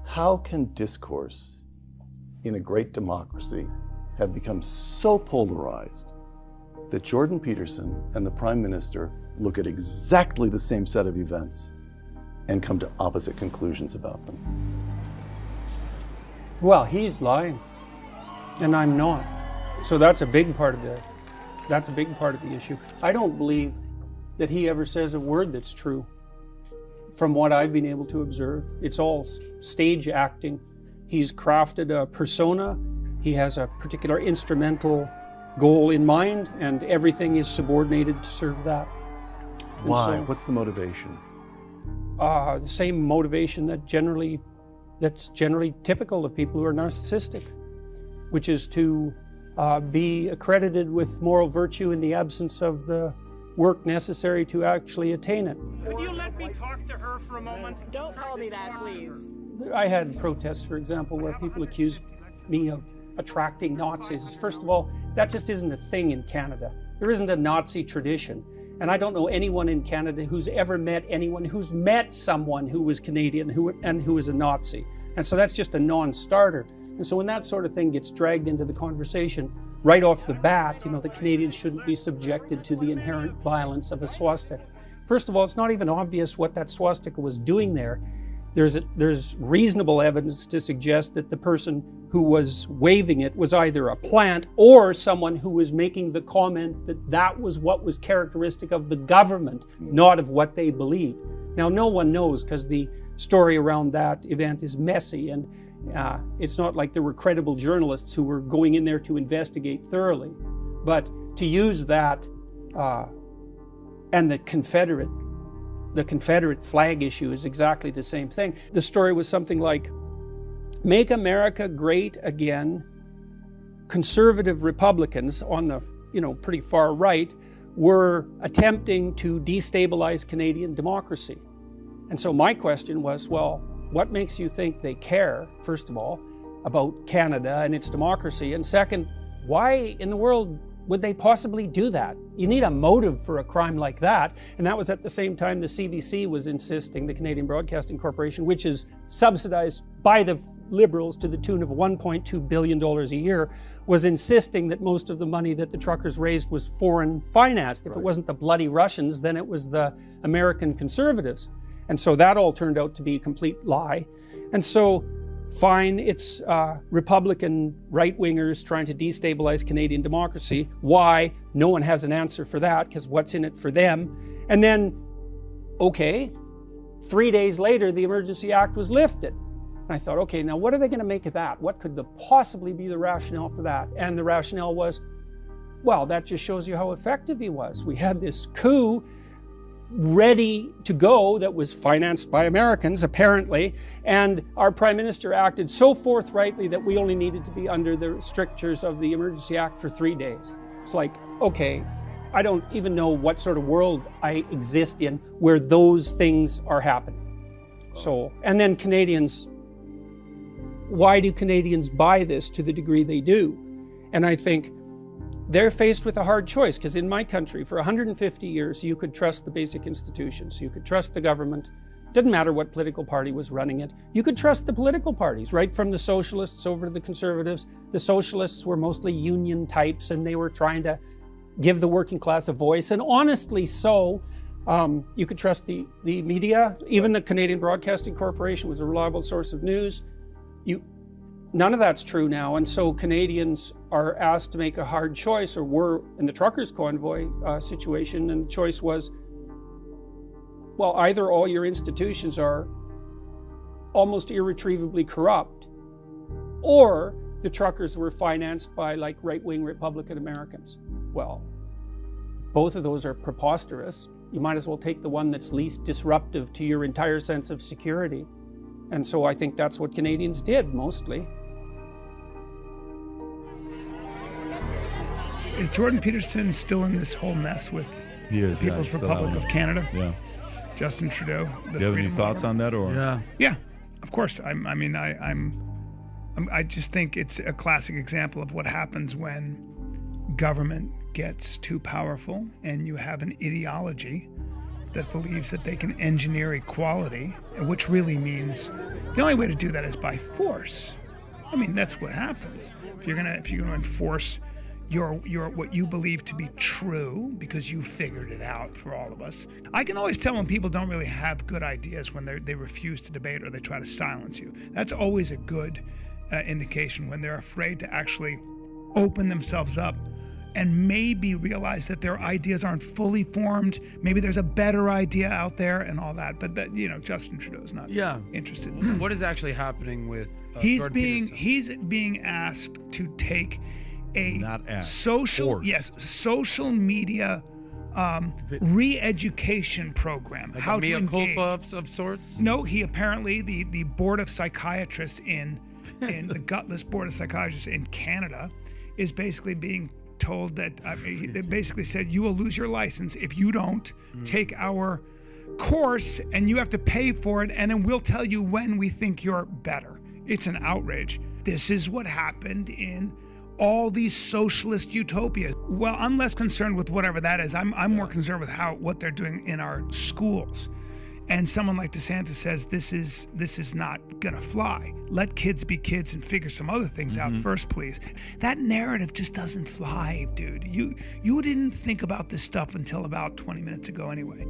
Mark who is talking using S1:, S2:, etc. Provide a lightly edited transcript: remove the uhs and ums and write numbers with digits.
S1: How can discourse in a great democracy have become so polarized that Jordan Peterson and the Prime Minister look at exactly the same set of events and come to opposite conclusions about them?
S2: Well, he's lying, and I'm not. So that's a big part of the issue. I don't believe that he ever says a word that's true. From what I've been able to observe, it's all stage acting. He's crafted a persona. He has a particular instrumental goal in mind, and everything is subordinated to serve that.
S1: Why?
S2: So,
S1: what's the motivation?
S2: The same motivation that's generally typical of people who are narcissistic, which is to be accredited with moral virtue in the absence of the work necessary to actually attain it.
S3: Would you let me talk to her for a moment?
S4: Don't call me that, please.
S2: I had protests, for example, where people accused me of attracting Nazis. First of all, that just isn't a thing in Canada. There isn't a Nazi tradition. And I don't know anyone in Canada who's ever met anyone who's met someone who was Canadian and who was a Nazi. And so that's just a non-starter. And so when that sort of thing gets dragged into the conversation, right off the bat, the Canadians shouldn't be subjected to the inherent violence of a swastika. First of all, it's not even obvious what that swastika was doing there. There's reasonable evidence to suggest that the person who was waving it was either a plant or someone who was making the comment that that was what was characteristic of the government, not of what they believed. Now, no one knows, because the story around that event is messy, and it's not like there were credible journalists who were going in there to investigate thoroughly. But to use that and the Confederate flag issue is exactly the same thing. The story was something like, "Make America Great Again." Conservative Republicans on the pretty far right were attempting to destabilize Canadian democracy. And so my question was, well, what makes you think they care, first of all, about Canada and its democracy? And second, why in the world would they possibly do that? You need a motive for a crime like that. And that was at the same time the CBC was insisting, the Canadian Broadcasting Corporation, which is subsidized by the Liberals to the tune of $1.2 billion a year, was insisting that most of the money that the truckers raised was foreign financed. If it wasn't the bloody Russians, then it was the American conservatives. And so that all turned out to be a complete lie. And so, fine, it's Republican right-wingers trying to destabilize Canadian democracy. Why? No one has an answer for that, because what's in it for them? And then, okay, 3 days later, the Emergency Act was lifted. And I thought, okay, now what are they going to make of that? What could possibly be the rationale for that? And the rationale was, well, that just shows you how effective he was. We had this coup ready to go that was financed by Americans, apparently, and our Prime Minister acted so forthrightly that we only needed to be under the strictures of the Emergency Act for 3 days. It's like, okay, I don't even know what sort of world I exist in where those things are happening. So, and then Canadians, why do Canadians buy this to the degree they do? And I think they're faced with a hard choice, because in my country, for 150 years, you could trust the basic institutions. You could trust the government. Didn't matter what political party was running it. You could trust the political parties, right from the socialists over to the conservatives. The socialists were mostly union types, and they were trying to give the working class a voice, and honestly so. You could trust the media. Even the Canadian Broadcasting Corporation was a reliable source of news. None of that's true now, and so Canadians are asked to make a hard choice, or were in the truckers' convoy situation, and the choice was, well, either all your institutions are almost irretrievably corrupt, or the truckers were financed by right-wing Republican Americans. Well, both of those are preposterous. You might as well take the one that's least disruptive to your entire sense of security. And so I think that's what Canadians did, mostly.
S5: Is Jordan Peterson still in this whole mess with the People's Republic of Canada?
S6: Yeah.
S5: Justin Trudeau.
S6: Do you have any thoughts on that? Or
S5: Yeah, of course. I just think it's a classic example of what happens when government gets too powerful and you have an ideology that believes that they can engineer equality, which really means The only way to do that is by force. I mean, that's what happens. If you're gonna enforce your what you believe to be true because you figured it out for all of us. I can always tell when people don't really have good ideas when they refuse to debate or they try to silence you. That's always a good indication when they're afraid to actually open themselves up and maybe realize that their ideas aren't fully formed. Maybe there's a better idea out there and all that. But that, Justin Trudeau's not interested.
S4: What is actually happening with
S5: he's
S4: Jordan
S5: being
S4: Peterson?
S5: he's being asked to take a
S6: Not asked,
S5: social
S6: forced.
S5: social media re-education program.
S4: Like
S5: how
S4: a mea
S5: to engage.
S4: culpa of sorts?
S5: No, he apparently the board of psychiatrists in the gutless board of psychiatrists in Canada is basically being told that they basically said you will lose your license if you don't take our course, and you have to pay for it, and then we'll tell you when we think you're better. It's an outrage. This is what happened in all these socialist utopias. Well, I'm less concerned with whatever that is. I'm more concerned with what they're doing in our schools. And someone like DeSantis says this is not gonna fly. Let kids be kids and figure some other things out first, please. That narrative just doesn't fly, dude. You didn't think about this stuff until about 20 minutes ago anyway.